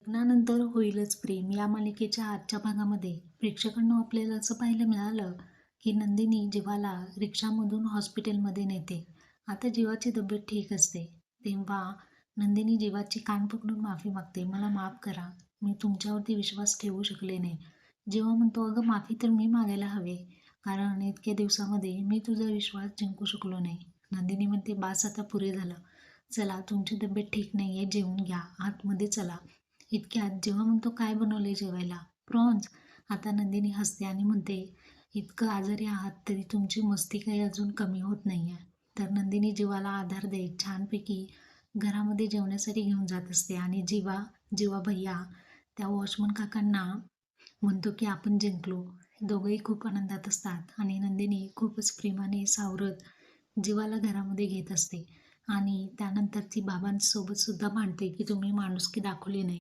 लग्नानंतर होईलच प्रेम या मालिकेच्या आजच्या भागामध्ये प्रेक्षकांना आपल्याला असं पाहायला मिळालं की नंदिनी जीवाला रिक्षामधून हॉस्पिटलमध्ये नेते. आता जीवाची तब्येत ठीक असते तेव्हा नंदिनी जीवाची कान पकडून माफी मागते. मला माफ करा, मी तुमच्यावरती विश्वास ठेवू शकले नाही. जेव्हा म्हणतो अगं माफी तर मी मागायला हवे, कारण इतक्या दिवसामध्ये मी तुझा विश्वास जिंकू शकलो नाही. नंदिनी म्हणते बास आता पुरे झालं, चला तुमची तब्येत ठीक नाही आहे, जेवून घ्या, आतमध्ये चला. इतक्यात जेव्हा म्हणतो काय बनवले जेवायला, प्रॉन्स. आता नंदिनी हसते आणि म्हणते इतकं आजारी आहात तरी तुमची मस्ती काही अजून कमी होत नाही आहे. तर नंदिनी जीवाला आधार देत छानपैकी घरामध्ये जेवण्यासाठी घेऊन जात असते आणि जीवा जीवा भैया त्या वॉचमन काकांना म्हणतो की आपण जिंकलो. दोघंही खूप आनंदात असतात आणि नंदिनी खूपच प्रेमाने सावरत जीवाला घरामध्ये घेत असते आणि त्यानंतर ती बाबांसोबत सुद्धा भांडते की तुम्ही माणुसकी दाखवली नाही.